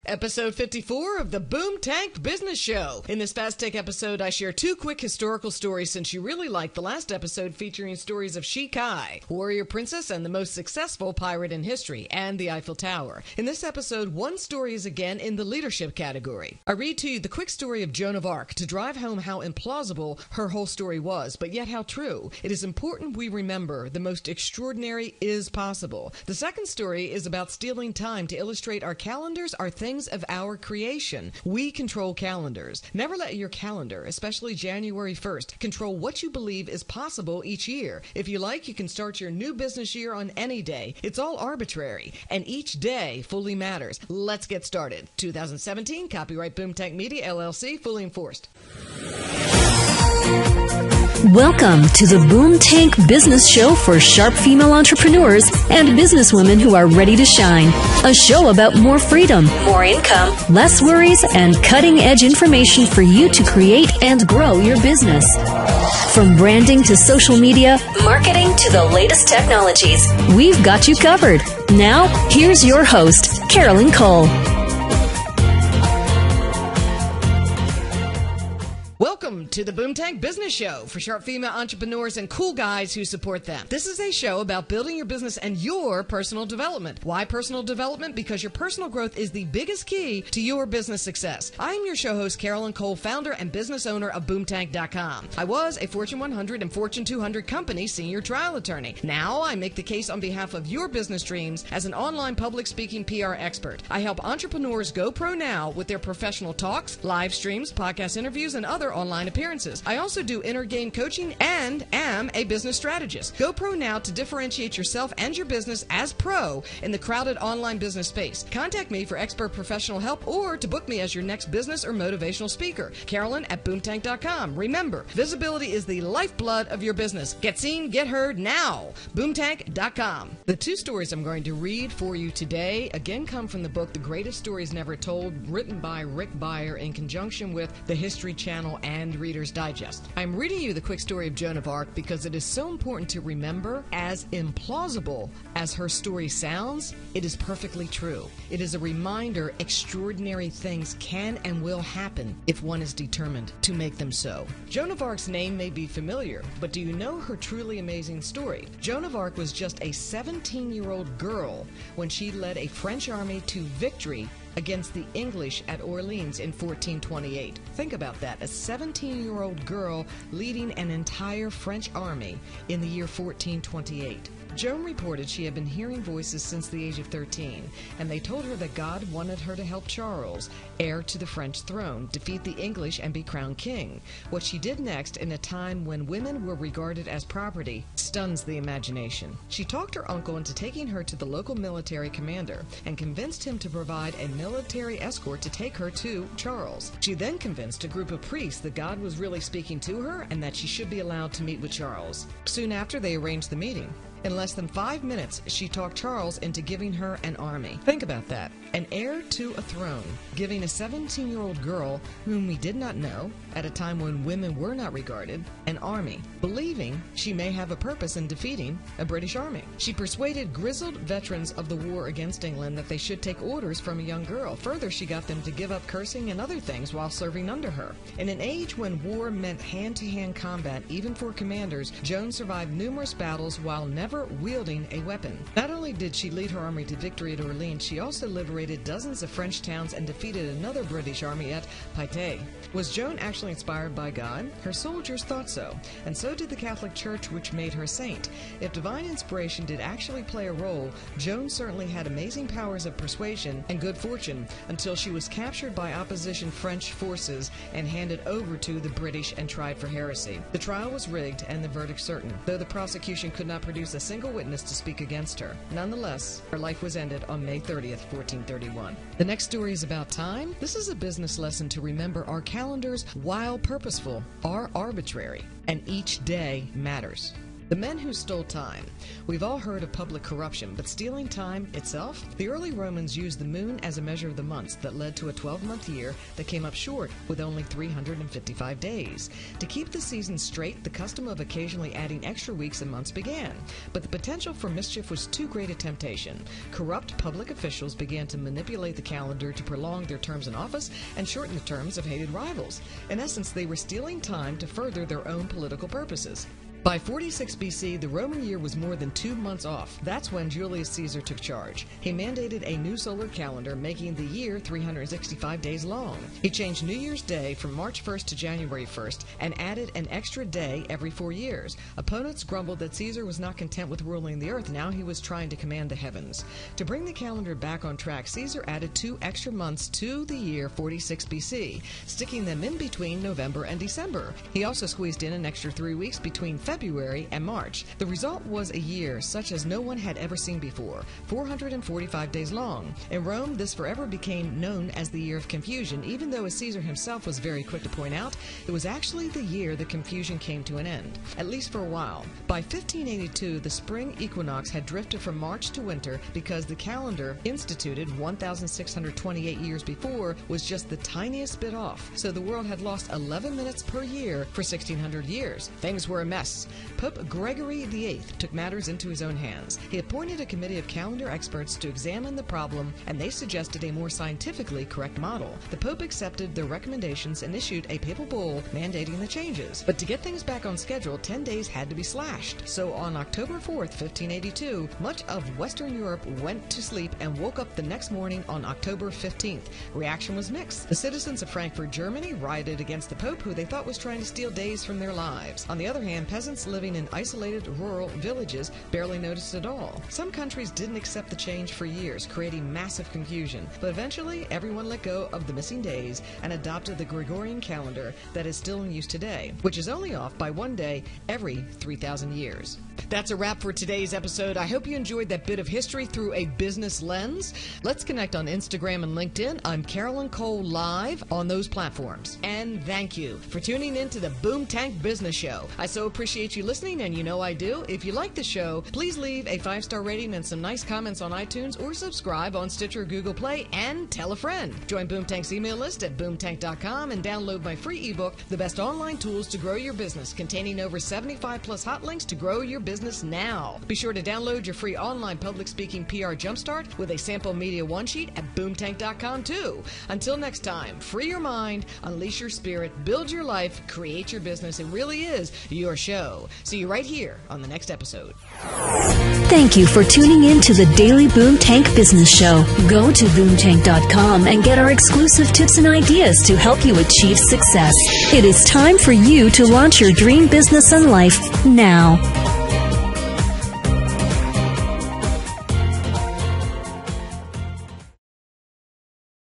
Episode 54 of the Boom Tank Business Show. In this Fast Take episode, I share two quick historical stories since you really liked the last episode featuring stories of Shi Kai, warrior princess and the most successful pirate in history, and the Eiffel Tower. In this episode, one story is again in the leadership category. I read to you the quick story of Joan of Arc to drive home how implausible her whole story was, but yet how true. It is important we remember the most extraordinary is possible. The second story is about stealing time to illustrate our calendars are things of our creation. We control calendars. Never let your calendar, especially January 1st, control what you believe is possible each year. If you like, you can start your new business year on any day. It's all arbitrary, and each day fully matters. Let's get started. 2017, copyright Boom Tank Media, LLC, fully enforced. Welcome to the Boom Tank Business Show for sharp female entrepreneurs and businesswomen who are ready to shine. A show about more freedom, more income, less worries, and cutting-edge information for you to create and grow your business. From branding to social media, marketing to the latest technologies, we've got you covered. Now, here's your host, Carolyn Cole. Welcome to the Boom Tank Business Show for sharp female entrepreneurs and cool guys who support them. This is a show about building your business and your personal development. Why personal development? Because your personal growth is the biggest key to your business success. I am your show host, Carolyn Cole, founder and business owner of BoomTank.com. I was a Fortune 100 and Fortune 200 company senior trial attorney. Now I make the case on behalf of your business dreams as an online public speaking PR expert. I help entrepreneurs go pro now with their professional talks, live streams, podcast interviews, and other online appearances. I also do inner game coaching and am a business strategist. Go pro now to differentiate yourself and your business as pro in the crowded online business space. Contact me for expert professional help or to book me as your next business or motivational speaker. Carolyn at boomtank.com. Remember, visibility is the lifeblood of your business. Get seen, get heard now. Boomtank.com. The two stories I'm going to read for you today again come from the book The Greatest Stories Never Told, written by Rick Beyer in conjunction with the History Channel and Reader's Digest. I'm reading you the quick story of Joan of Arc because it is so important to remember, as implausible as her story sounds, it is perfectly true. It is a reminder extraordinary things can and will happen if one is determined to make them so. Joan of Arc's name may be familiar, but do you know her truly amazing story? Joan of Arc was just a 17-year-old girl when she led a French army to victory against the English at Orleans in 1428. Think about that, a 17-year-old girl leading an entire French army in the year 1428. Joan reported she had been hearing voices since the age of 13, and they told her that God wanted her to help Charles, heir to the French throne, defeat the English and be crowned king. What she did next, in a time when women were regarded as property, stuns the imagination. She talked her uncle into taking her to the local military commander and convinced him to provide a military escort to take her to Charles. She then convinced a group of priests that God was really speaking to her and that she should be allowed to meet with Charles. Soon after, they arranged the meeting. In less than 5 minutes, she talked Charles into giving her an army. Think about that. An heir to a throne, giving a 17-year-old girl, whom we did not know, at a time when women were not regarded, an army, believing she may have a purpose in defeating a British army. She persuaded grizzled veterans of the war against England that they should take orders from a young girl. Further, she got them to give up cursing and other things while serving under her. In an age when war meant hand-to-hand combat, even for commanders, Joan survived numerous battles while never wielding a weapon. Not only did she lead her army to victory at Orleans, she also liberated dozens of French towns and defeated another British army at Patay. Was Joan actually inspired by God? Her soldiers thought so, and so did the Catholic Church, which made her a saint. If divine inspiration did actually play a role, Joan certainly had amazing powers of persuasion and good fortune until she was captured by opposition French forces and handed over to the British and tried for heresy. The trial was rigged and the verdict certain, though the prosecution could not produce a single witness to speak against her. Nonetheless, her life was ended on May 30th, 1431. The next story is about time. This is a business lesson to remember our calendars, while purposeful, are arbitrary, and each day matters. The men who stole time. We've all heard of public corruption, but stealing time itself? The early Romans used the moon as a measure of the months that led to a 12-month year that came up short with only 355 days. To keep the season straight, the custom of occasionally adding extra weeks and months began. But the potential for mischief was too great a temptation. Corrupt public officials began to manipulate the calendar to prolong their terms in office and shorten the terms of hated rivals. In essence, they were stealing time to further their own political purposes. By 46 BC, the Roman year was more than 2 months off. That's when Julius Caesar took charge. He mandated a new solar calendar, making the year 365 days long. He changed New Year's Day from March 1st to January 1st and added an extra day every 4 years. Opponents grumbled that Caesar was not content with ruling the earth. Now he was trying to command the heavens. To bring the calendar back on track, Caesar added 2 extra months to the year 46 BC, sticking them in between November and December. He also squeezed in an extra 3 weeks between February and March. The result was a year such as no one had ever seen before, 445 days long. In Rome, this forever became known as the Year of Confusion, even though, as Caesar himself was very quick to point out, it was actually the year the confusion came to an end, at least for a while. By 1582, the spring equinox had drifted from March to winter because the calendar, instituted 1,628 years before, was just the tiniest bit off, so the world had lost 11 minutes per year for 1,600 years. Things were a mess. Pope Gregory VIII took matters into his own hands. He appointed a committee of calendar experts to examine the problem, and they suggested a more scientifically correct model. The Pope accepted their recommendations and issued a papal bull mandating the changes. But to get things back on schedule, 10 days had to be slashed. So on October 4th, 1582, much of Western Europe went to sleep and woke up the next morning on October 15th. Reaction was mixed. The citizens of Frankfurt, Germany, rioted against the Pope, who they thought was trying to steal days from their lives. On the other hand, peasants living in isolated rural villages barely noticed at all. Some countries didn't accept the change for years, creating massive confusion, but eventually everyone let go of the missing days and adopted the Gregorian calendar that is still in use today, which is only off by 1 day every 3,000 years. That's a wrap for today's episode. I hope you enjoyed that bit of history through a business lens. Let's connect on Instagram and LinkedIn. I'm Carolyn Cole Live on those platforms. And thank you for tuning in to the Boom Tank Business Show. I so appreciate you listening, and you know I do. If you like the show, please leave a 5-star rating and some nice comments on iTunes, or subscribe on Stitcher or Google Play, and tell a friend. Join Boom Tank's email list at boomtank.com and download my free ebook, The Best Online Tools to Grow Your Business, containing over 75 plus hot links to grow your business now. Be sure to download your free online public speaking PR jumpstart with a sample media one-sheet at boomtank.com too. Until next time, free your mind, unleash your spirit, build your life, create your business. It really is your show. See you right here on the next episode. Thank you for tuning in to the Daily Boom Tank Business Show. Go to boomtank.com and get our exclusive tips and ideas to help you achieve success. It is time for you to launch your dream business and life now.